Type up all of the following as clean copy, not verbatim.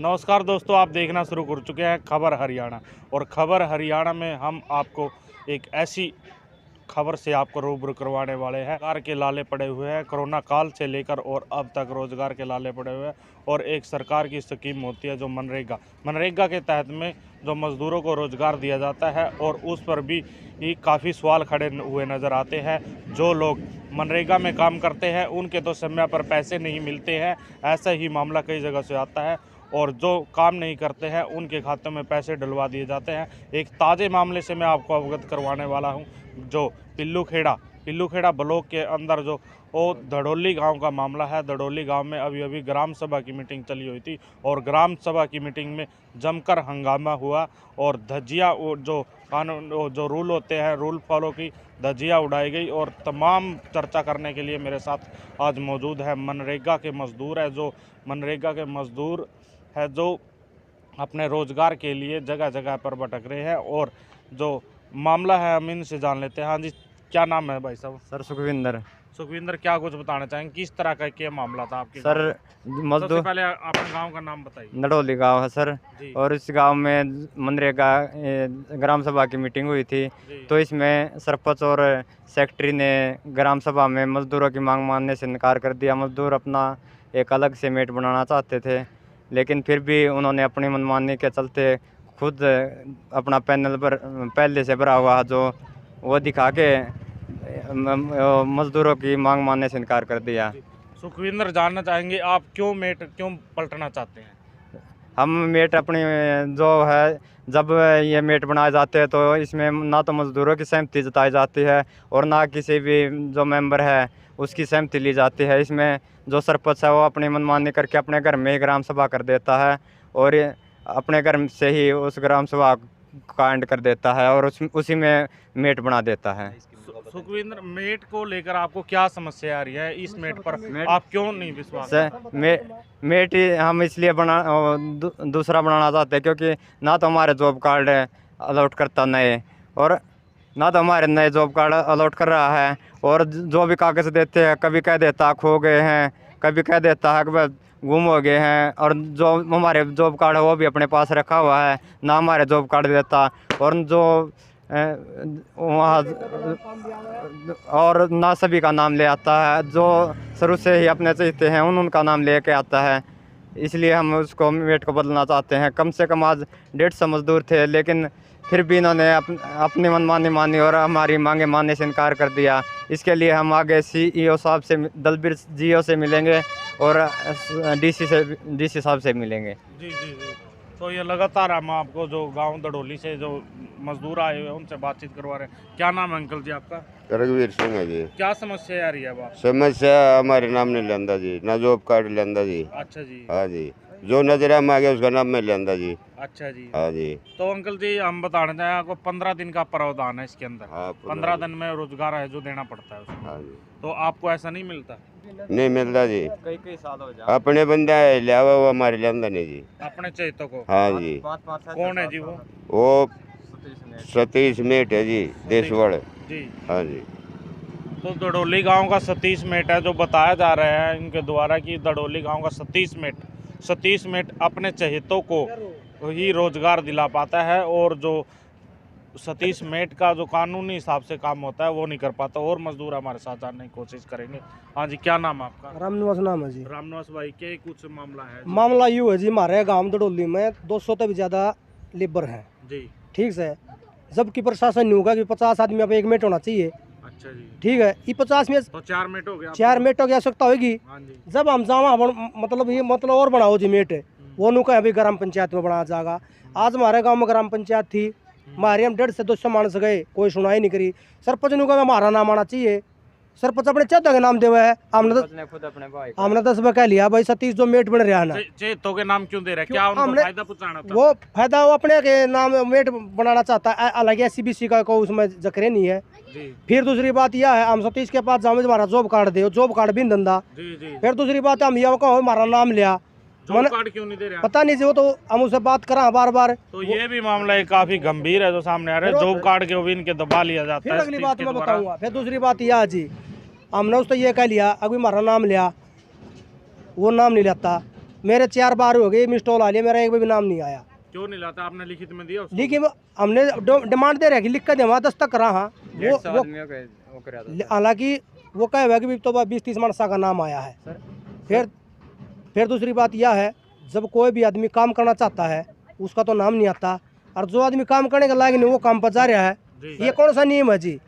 नमस्कार दोस्तों, आप देखना शुरू कर चुके हैं खबर हरियाणा। और खबर हरियाणा में हम आपको एक ऐसी खबर से आपको रूबरू करवाने वाले हैं। रोजगार के लाले पड़े हुए हैं, कोरोना काल से लेकर और अब तक रोजगार के लाले पड़े हुए हैं। और एक सरकार की स्कीम होती है जो मनरेगा के तहत में जो मजदूरों को रोजगार दिया जाता है, और उस पर भी काफ़ी सवाल खड़े हुए नज़र आते हैं। जो लोग मनरेगा में काम करते हैं उनके तो समय पर पैसे नहीं मिलते हैं, ऐसा ही मामला कई जगह से आता है। और जो काम नहीं करते हैं उनके खाते में पैसे डलवा दिए जाते हैं। एक ताज़े मामले से मैं आपको अवगत करवाने वाला हूं, जो पिल्लू खेड़ा ब्लॉक के अंदर जो वो धड़ोली गांव का मामला है। धड़ोली गांव में अभी अभी ग्राम सभा की मीटिंग चली हुई थी, और ग्राम सभा की मीटिंग में जमकर हंगामा हुआ और धज्जियाँ जो कानून जो रूल होते हैं, रूल फॉलो की धज्जियाँ उड़ाई गई। और तमाम चर्चा करने के लिए मेरे साथ आज मौजूद है मनरेगा के मजदूर है जो अपने रोजगार के लिए जगह जगह पर भटक रहे हैं। और जो मामला है हम इनसे जान लेते हैं। हाँ जी, क्या नाम है भाई साहब? सर सुखविंदर, क्या कुछ बताना चाहेंगे, किस तरह का क्या मामला था आपके? सर सबसे मजदूर पहले अपने गांव का नाम बताइए। नडोली गांव है सर। जी और इस गांव में मनरेगा ग्राम सभा की मीटिंग हुई थी। जी तो इसमें सरपंच और सेक्रेटरी ने ग्राम सभा में मजदूरों की मांग मानने से इनकार कर दिया। मजदूर अपना एक अलग से मेट बनाना चाहते थे, लेकिन फिर भी उन्होंने अपनी मनमानी के चलते खुद अपना पैनल पर पहले से भरा हुआ जो वो दिखा के मजदूरों की मांग मानने से इनकार कर दिया। सुखविंदर, जानना चाहेंगे आप क्यों पलटना चाहते हैं? हम मेट अपनी जो है, जब ये मेट बनाए जाते हैं तो इसमें ना तो मजदूरों की सहमति जताई जाती है और ना किसी भी जो मेंबर है उसकी सहमति ली जाती है। इसमें जो सरपंच है वो अपनी मनमानी करके अपने घर में ही ग्राम सभा कर देता है, और अपने घर से ही उस ग्राम सभा का एंड कर देता है और उसी में मेट बना देता है। सुखविंदर, मेट को लेकर आपको क्या समस्या आ रही है? इस मेट पर आप क्यों नहीं विश्वास? मेट हम इसलिए दूसरा बनाना चाहते हैं क्योंकि ना तो हमारे जॉब कार्ड अलॉट करता नए, और ना तो हमारे नए जॉब कार्ड अलॉट कर रहा है। और जो भी कागज़ देते हैं कभी कह देता खो गए हैं, कभी कह देता है कि गुम हो गए हैं। और जो हमारे जॉब कार्ड है वो भी अपने पास रखा हुआ है, ना हमारे जॉब कार्ड देता। और जो वहाँ और ना सभी का नाम ले आता है, जो शुरू से ही अपने चाहते हैं उनका नाम ले के आता है। इसलिए हम उसको मेट को बदलना चाहते हैं। कम से कम आज 150 मजदूर थे, लेकिन फिर भी इन्होंने अपनी मनमानी मानी और हमारी मांगे मानने से इनकार कर दिया। इसके लिए हम आगे CEO साहब से, दलबीर GO से मिलेंगे और DC साहब से मिलेंगे। जी जी जी। तो ये लगातार हम आपको जो गांव धड़ोली से जो मजदूर आए हुए हैं उनसे बातचीत करवा रहे हैं। क्या नाम है अंकल जी आपका? रघुवीर सिंह है जी। क्या समस्या आ रही है अब आप? समस्या हमारे नाम नहीं लेंदा जी, ना जॉब कार्ड लेंदा जी। अच्छा जी। हाँ जी, जो नजर में आ गया उसका नाम में लेंदा जी। अच्छा जी। हाँ जी। तो अंकल जी, हम बताना चाहें आपको 15 दिन का प्रावधान है इसके अंदर। हाँ, 15 दिन में रोजगार है जो देना पड़ता है उसमें। हाँ जी। तो आपको ऐसा नहीं मिलता? नहीं मिलता जी, कई साल हो जाए। अपने बंदा लिया हुआ वो हमारे लेंदा नहीं जी। अपने चेतों को? हाँ जी। कौन है जी वो? वो सतीश मेट है जी, देशवाड़ जी। हाँ जी। तो धड़ोली गांव का सतीश मेट है जो बताया जा रहा है इनके द्वारा कि धड़ोली गांव का सतीश मेट अपने चहेतों को ही रोजगार दिला पाता है, और जो सतीश मेट का जो कानूनी हिसाब से काम होता है वो नहीं कर पाता। और मजदूर हमारे साथ जानने की कोशिश करेंगे। हाँ जी, क्या नाम है आपका? रामनिवास नाम है जी। रामनिवास भाई, के कुछ मामला है? मामला यूँ है जी, हमारे गांव धड़ोली में 200 से भी ज़्यादा लेबर हैं। जी। ठीक है, जबकि प्रशासन नहीं होगा कि 50 आदमी अब एक मेट होना चाहिए। अच्छा जी। ठीक है, ये 50 में तो 4 मेट हो गया? 4 मेटों की आवश्यकता होगी। हाँ जी। जब हम जावा मतलब ये मतलब और बढ़ाओ जी मेट, वो नु कहीं अभी ग्राम पंचायत में बनाया जाएगा। आज हमारे गाँव में ग्राम पंचायत थी, हमारे हम 150 से 200 मानस गए, कोई सुनाई नहीं करी। सरपंच ने कहा हमारा नाम आना चाहिए। सरपंच अपने चेतों के नाम देवा है। हमने 10 कह लिया भाई सतीश जो मेट बन रहा है ना, चेतों के नाम क्यों दे रहा है? क्या उनको फायदा पहुंचाना था? वो फायदा वो अपने के नाम मेट बनाना चाहता है, अलग SCBC का को उसमें जकरे नहीं है जी। फिर दूसरी बात यह है, हम सतीश के पास जाओ हमारा जॉब कार्ड दे, जॉब कार्ड भी धंधा। जी जी। फिर दूसरी बात हम यह कहो हमारा नाम लिया, जॉब कार्ड क्यों नहीं दे रहा? पता नहीं जी, वो तो हम उससे बात करा बार बार। तो ये भी मामला है काफी गंभीर है जो सामने आ रहा है। जॉब कार्ड के भी इनके दबा लिया जाता फिर है। अगली बात मैं बताऊंगा। फिर दूसरी बात यह जी, हमने उससे ये कह लिया अभी हमारा नाम लिया, वो नाम नहीं लेता। मेरे 4 बार हो गए मिस्टॉल आ लिया, मेरा एक भी नाम नहीं आया। क्यों नहीं लाता? आपने लिखित में दिया उसको? लेकिन हमने डिमांड दे रहे कि लिख कर दे, वहाँ दस्तक करा। हाँ वो हालांकि वो कहे हुआ कि तो 20-30 मानसा का नाम आया है। फिर दूसरी बात यह है, जब कोई भी आदमी काम करना चाहता है उसका तो नाम नहीं आता, और जो आदमी काम करने के लायक नहीं वो काम पर जा रहा है, ये कौन सा नियम है जी?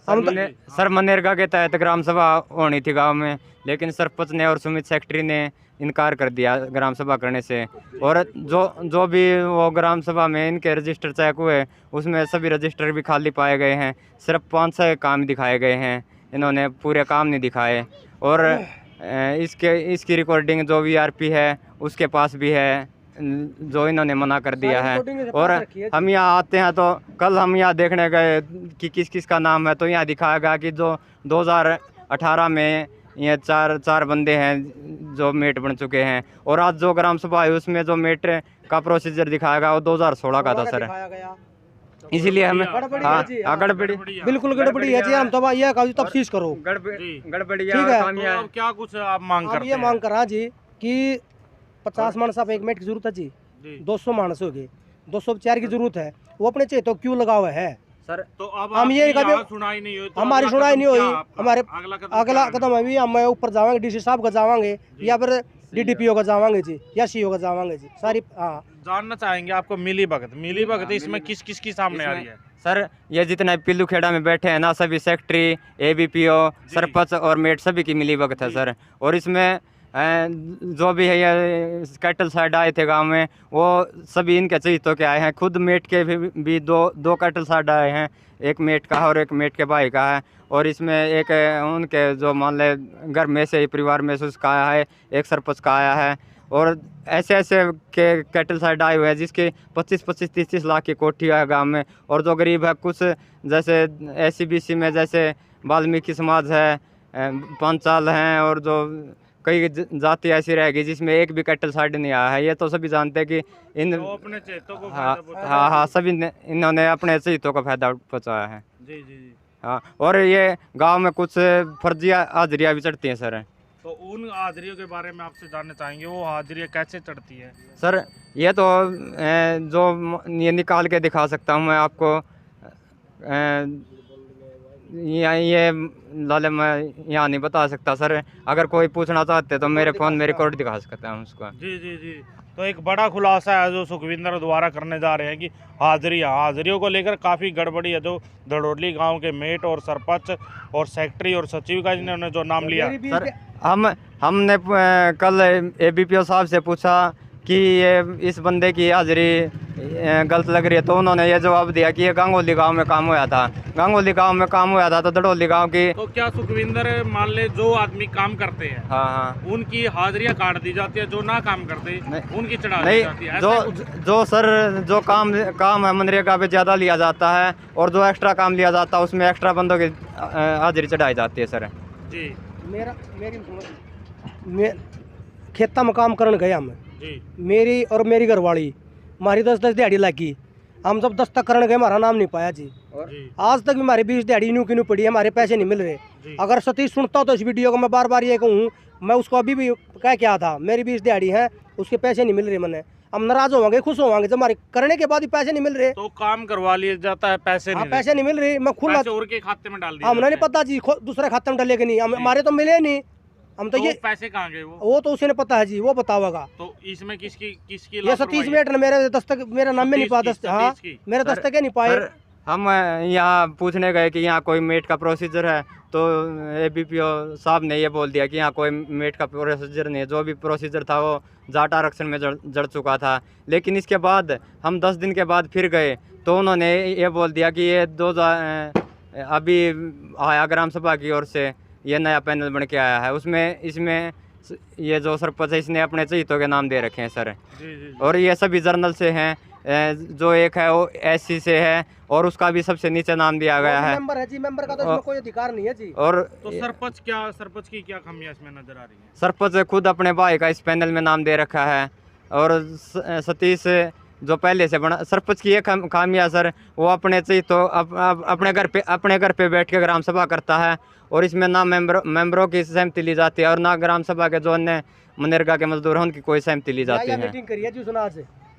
हम तो सर मनरेगा के तहत ग्राम सभा होनी थी गांव में, लेकिन सरपंच ने और सुमित सेक्रेटरी ने इनकार कर दिया ग्राम सभा करने से। और जो भी वो ग्राम सभा में इनके रजिस्टर चेक हुए उसमें सभी रजिस्टर भी खाली पाए गए हैं। सिर्फ 500 काम दिखाए गए हैं, इन्होंने पूरे काम नहीं दिखाए। और इसकी रिकॉर्डिंग जो वीआरपी है उसके पास भी है, जो इन्होंने मना कर दिया है। और हम यहाँ आते हैं तो कल हम यहाँ देखने गए कि किस किस का नाम है, तो यहाँ दिखाया गया कि जो 2018 में ये चार बंदे हैं जो मेट बन चुके हैं। और आज जो ग्राम सभा है उसमें जो मेट का प्रोसीजर दिखाया गया वो 2016 का था सर। इसीलिए हमें गड़बड़ी बिल्कुल गड़बड़ी है जी। हम तो ये तफ्तीश करो, गड़बड़ी ठीक है। तो अब क्या कुछ आप मांग हम करते ये हैं? मांग करा जी कि 50 मानस आप एक मिनट की जरूरत है जी, 200 मानस हो गए, 204 की जरूरत है, वो अपने चाहिए तो क्यों लगा हुआ है सर। तो अब हम ये आपकी कभी यहाँ सुनाई नहीं हुई तो हमारी अगला सुनाई कदम नहीं हुई। क्या आपका? हमारे अगला क्या कदम अभी हम ऊपर जावांगे, डीसी साहब का जावांगे या फिर डीडीपीओ का जावांगे जी, या सीओ का जावांगे जी। सारी हाँ जानना चाहेंगे आपको मिली भगत इसमें किस किस की सामने आ रही है? सर ये जितने पिल्लू खेड़ा में बैठे हैं ना, सभी सेक्रेटरी, एबीपीओ, सरपंच और मेट सभी की मिली भगत है सर। और इसमें जो भी है ये कैटल साइड आए थे गांव में, वो सभी इनके चहितों के आए हैं। खुद मेट के भी दो कैटल साइड आए हैं, एक मेट का और एक मेट के भाई का है। और इसमें एक उनके जो मान ले घर में से ही परिवार में से उसका आया है, एक सरपंच का आया है। और ऐसे के कैटल साइड आए हुए हैं जिसके 25-25, 30-30 लाख की कोठी है गांव में। और जो गरीब है, कुछ जैसे SC-BC में जैसे वाल्मीकि समाज है, पंचाल हैं, और जो कई जाति ऐसी रहेगी जिसमें एक भी कैटल साइड नहीं आया है। ये तो सभी जानते हैं कि इन तो अपने चेतों को हाँ सभी इन्होंने अपने चहितों का फायदा पहुँचाया है। जी। हाँ, और ये गांव में कुछ फर्जी हाजिरियाँ भी चढ़ती हैं सर। तो उन हाजिरियों के बारे में आपसे जानना चाहेंगे, वो हाजिरियाँ कैसे चढ़ती है? सर ये तो जो ये निकाल के दिखा सकता हूँ मैं आपको। ये लाले मैं यहाँ नहीं बता सकता सर। अगर कोई पूछना चाहते तो मेरे फ़ोन में रिकॉर्ड दिखा सकता हूँ उसको। जी। तो एक बड़ा खुलासा है जो सुखविंदर द्वारा करने जा रहे हैं कि हाजिरियों को लेकर काफ़ी गड़बड़ी है। जो धड़ोली गांव के मेट और सरपंच और सेक्रेटरी और सचिव का जिन्होंने जो नाम लिया सर, हमने कल एबीपीओ साहब से पूछा कि ये इस बंदे की हाजिरी गलत लग रही है, तो उन्होंने ये जवाब दिया कि ये गांगोली गांव में काम हुआ था। गांगोली गांव में काम हुआ था तो धड़ोली गांव की। तो क्या सुखविंदर मान ले जो आदमी काम करते हैं हाँ उनकी हाजिरियाँ काट दी जाती है, जो ना काम करते उनकी चढ़ा दी नहीं, जाती है? जो सर जो काम है मनरेगा पे ज़्यादा लिया जाता है, और जो एक्स्ट्रा काम लिया जाता है उसमें एक्स्ट्रा बंदों की हाजिरी चढ़ाई जाती है सर। जी मैं खेता में काम करने गया मैं जी। मेरी और मेरी घरवाली हमारी 10-10 दिहाड़ी लगी। हम जब दस्तक करने गए हमारा नाम नहीं पाया जी। आज तक भी हमारी 20 दिहाड़ी न्यू की न्यू पड़ी है, हमारे पैसे नहीं मिल रहे। अगर सतीश सुनता तो इस वीडियो को मैं बार ये कहूँ, मैं उसको अभी भी कह क्या था, मेरी 20 दिहाड़ी है, उसके पैसे नहीं मिल रहे। मैंने हम नाराज होंगे, खुश होंगे जब हमारे करने के बाद ही पैसे नहीं मिल रहे। तो काम करवा लिया जाता है, पैसे नहीं मिल रहे। मैं खुला और के खाते में डाल दिया, हमने नहीं पता जी, दूसरे खाते में डाले कि नहीं, हमारे तो मिले नहीं। हम तो ये पैसे कहाँ गए? वो तो उसे ने पता है जी, वो बतावेगा। तो इसमें किसकी ये सतीश मेट ने मेरे दस्तक, मेरा नाम में नहीं पाया दस्तक। हाँ मेरे दस्तक नहीं पाए। हम यहाँ पूछने गए कि यहाँ कोई मेट का प्रोसीजर है, तो एबीपीओ साहब ने ये बोल दिया कि यहाँ कोई मेट का प्रोसीजर नहीं है। जो भी प्रोसीजर था वो जाट आरक्षण में जड़ चुका था। लेकिन इसके बाद हम 10 दिन के बाद फिर गए तो उन्होंने ये बोल दिया कि ये अभी आया ग्राम सभा की ओर से ये नया पैनल बन के आया है, इसमें ये जो सरपंच है इसने अपने चहितों के नाम दे रखे हैं सर। जी। और ये सभी जर्नल से हैं, जो एक है वो SC से है, और उसका भी सबसे नीचे नाम दिया गया है। मेंबर है जी, मेंबर का तो इसमें कोई अधिकार नहीं है जी। और तो सरपंच की क्या खामियां इसमें नजर आ रही है? सरपंच खुद अपने भाई का इस पैनल में नाम दे रखा है, और सतीश जो पहले से बना सरपंच की एक खामियां सर, वो अपने से तो अपने घर पे बैठ के ग्राम सभा करता है और इसमें ना मेंबरों की सहमति ली जाती है और ना ग्राम सभा के जो अन्य मनरेगा के मजदूर हैं उनकी कोई सहमति ली जाती है। मीटिंग करी है जी सुना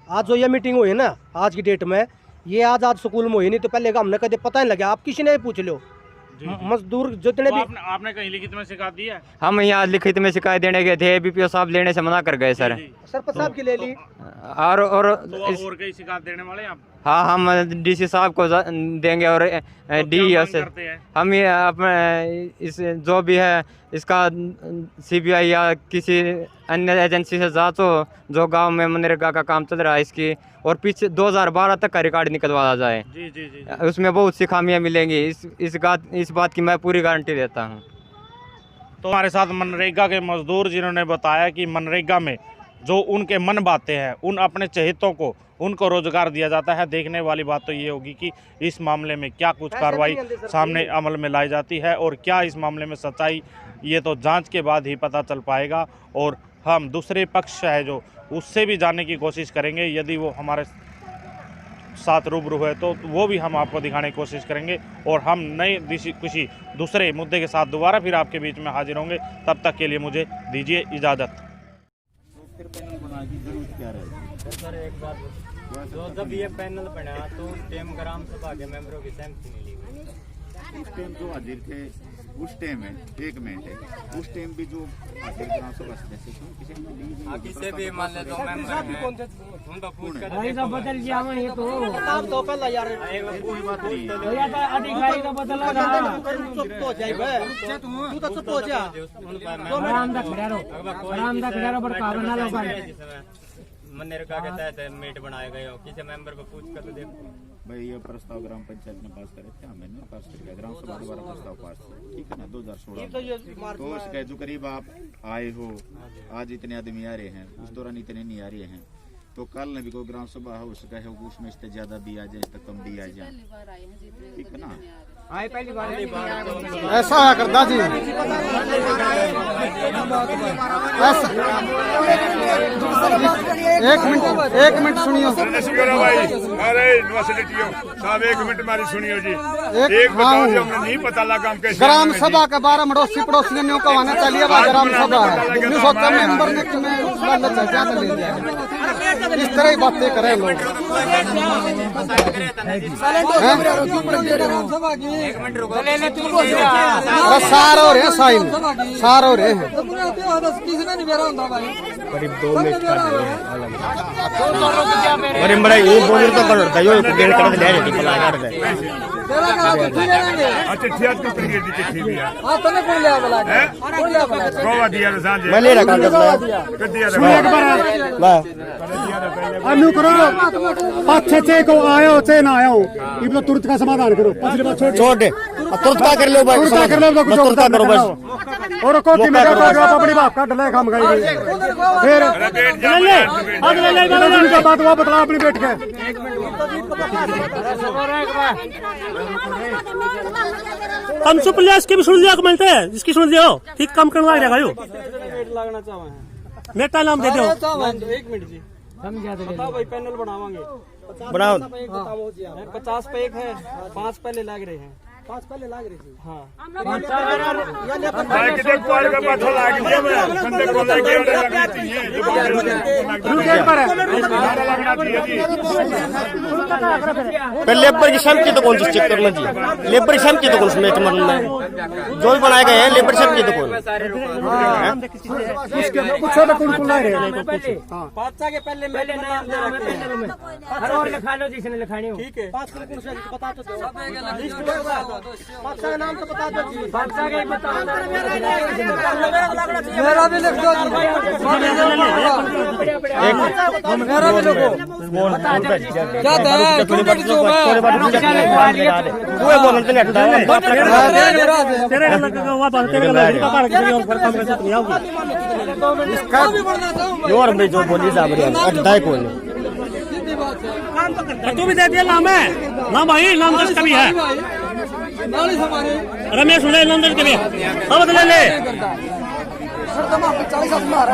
आज जो ये मीटिंग हुई है ना आज की डेट में, ये आज स्कूल में हुई, नहीं तो पहले का हमने कभी पता नहीं लगा। आप किसी ने पूछ लो मजदूर जितने भी आपने कहीं लिखित में शिकायत दी है? हम यहाँ लिखित में शिकायत देने गए थे, बीपीओ साहब लेने से मना कर गए सर। सरपंच साहब की ले ली और कई शिकायत देने वाले आप? हाँ, हम डीसी साहब को देंगे और डी से हम ये अपने इस जो भी है इसका सीबीआई या किसी अन्य एजेंसी से जांच हो, जो गांव में मनरेगा का काम चल रहा है इसकी, और पीछे 2012 तक का रिकॉर्ड निकलवाया जाए। जी। उसमें बहुत सी खामियां मिलेंगी, इस बात की मैं पूरी गारंटी देता हूं। तो हमारे साथ मनरेगा के मजदूर जिन्होंने बताया कि मनरेगा में जो उनके मन बातें हैं, उन अपने चहेतों को उनको रोजगार दिया जाता है। देखने वाली बात तो ये होगी कि इस मामले में क्या कुछ कार्रवाई सामने अमल में लाई जाती है और क्या इस मामले में सच्चाई, ये तो जांच के बाद ही पता चल पाएगा। और हम दूसरे पक्ष है जो उससे भी जानने की कोशिश करेंगे, यदि वो हमारे साथ रूबरू है तो वो भी हम आपको दिखाने की कोशिश करेंगे। और हम नए किसी दूसरे मुद्दे के साथ दोबारा फिर आपके बीच में हाजिर होंगे। तब तक के लिए मुझे दीजिए इजाज़त। सर एक बात, जो जब ये पैनल बना तो उस टाइम ग्राम सभा के मेंबरों की सहमति नहीं ली गई। उस टाइम जो हाजिर थे उस टाइम है, एक मिनट है, उस टाइम भी जो हाजिर ग्राम सभा सदस्य किसी भी मान ले तो मेंबर हैं उनका पूछ कर बदल गया ये तो आप तो पहला यार कोई बात नहीं अधिकारी का बदला चुप तो जाए बे तू तो चुप हो जा आराम दा खड़ा रहो पर का बना लो पर मनरेगा के तहत मीट बनाए गए हो, किसी मेंबर को पूछ कर तो देखो। भाई ये प्रस्ताव ग्राम पंचायत ने पास करे थे, मैंने पास कर गया, ग्राम सभा द्वारा प्रस्ताव पास किया, ठीक है ना, 2016। तो इसका जो करीब आप आए हो, आज इतने आदमी आ रहे हैं, उस दौरान इतने नहीं आ रहे हैं, तो कल ने भी कोई ग्राम सभा हो सका है, उसमें इससे ज्यादा भी आ जाए, इससे कम भी आ जाए, ठीक है ना। आए पहली बार ऐसा करदा जी एक मिनट सुनियो भाई, अरे यूनिवर्सिटी साहब एक मिनट हमारी सुनियो जी। एक बताओ जी, हमें नहीं पता लगा हम कैसे ग्राम सभा के बारे में पड़ोसी पड़ोसियों को आना चाहिए। ग्राम सभा है सोचा मेंबर ने इस तरह ही बातें करें लोग। सार हो रहे हैं साइन, सार हो रहे हैं करीब 2 मिनट का अरे बड़ा ये बोल तो कर रहा यो डेढ़ कर ले रही पला कर दे। चिट्ठी की ब्रिगेड की चिट्ठी भी है। हां तने कौन ले वाला है कौन ले वाला है गोवा दिया सांझे मैं ले रखा कर दिया एक बार अनु करो पाछे चे को आयो चे ना आयो ये तो तुरंत का समाधान करो। पिछले बार छोड़ दे तुरंत का कर लो भाई, तुरंत कर लो तुरंत करो बस। और को की मेरे को अपनी बात काट ले काम गई फिर ले आज ले उनका बात वो बता अपनी बैठ के। हम सुप्रियास की भी सुन लिया कमेंट है, इसकी सुन लियो, ठीक काम करना रहेगा यो। लगना चाहवा है मेरा नाम दे दो। 1 मिनट जी समझा दे बताओ भाई, पैनल बनावांगे बनाओ 50 पे एक है, 5 पहले लग रहे हैं, 5 पहले लग रहे हैं। हाँ कितने क्वार का पता लग गया मैं बंदे को लगे लगना चाहिए जो लगना चाहिए। पर लेबर की सहमति तो कौन सी चेक करना चाहिए, लेबर की सहमति तो कौन सी मेट मन में जो भी बनाए गए हैं लेबर सहमति तो कौन कुछ तो कौन ला रहे हैं 5 के पहले नाम दे रखे हैं, हर और लिखा लो जिसने लिखानी हो, ठीक है। 5 कौन से बता तो दो, लिस्ट बादशाह का नाम तो बता दो जी, बादशाह का बताओ, मेरा भी लिख दो जी, मेरा भी लिखो क्या है थोड़ी जो वो बोलते नहीं हटता तेरे लगा हुआ बात तेरे लगा का कर और काम कर नहीं आओगे इसका भी बढ़ना चाहूं और मैं जो बोली जा रही है हटता है कौन तू भी दे दिया नाम है ना भाई, नाम दस का भी है रमेश उदय नंदन के भी सब ले ले सर तुम 40 मारा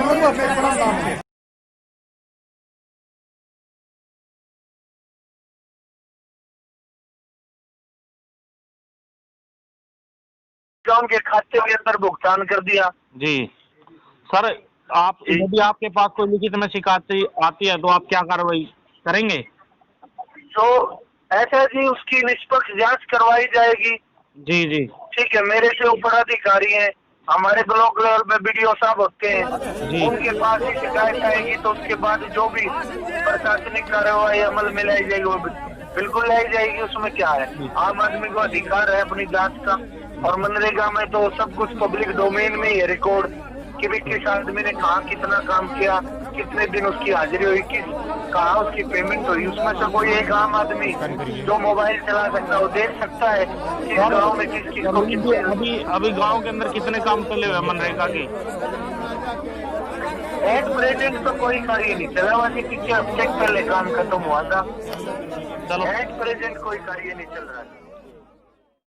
का उनके खाते के अंदर भुगतान कर दिया। जी सर, आप यदि आपके पास कोई लिखित में शिकायत आती है तो आप क्या कार्रवाई करेंगे? तो ऐसा जी, उसकी निष्पक्ष जांच करवाई जाएगी। जी जी ठीक है, मेरे से ऊपर अधिकारी हैं, हमारे ब्लॉक लेवल में BDO साहब होते हैं, उनके पास ही शिकायत आएगी तो उसके बाद जो भी प्रशासनिक कार्रवाई अमल में लाई जाएगी वो बिल्कुल लाई जाएगी। उसमें क्या है, आम आदमी को अधिकार है अपनी जांच का। और मनरेगा में तो सब कुछ पब्लिक डोमेन में ही है रिकॉर्ड कि भी किस आदमी ने कहाँ कितना काम किया, कितने दिन उसकी हाजिरी हुई, कहाँ उसकी पेमेंट हुई। उसमें से कोई एक आम आदमी जो मोबाइल चला सकता है वो देख सकता है कि गाँव में किस किस को कितने। अभी गांव के अंदर कितने काम चले हुए मनरेगा के? एट प्रेजेंट तो कोई कार्य नहीं चला, वैसे पीछे हफ्ते पहले काम खत्म हुआ था। एट प्रेजेंट कोई कार्य नहीं चल रहा है।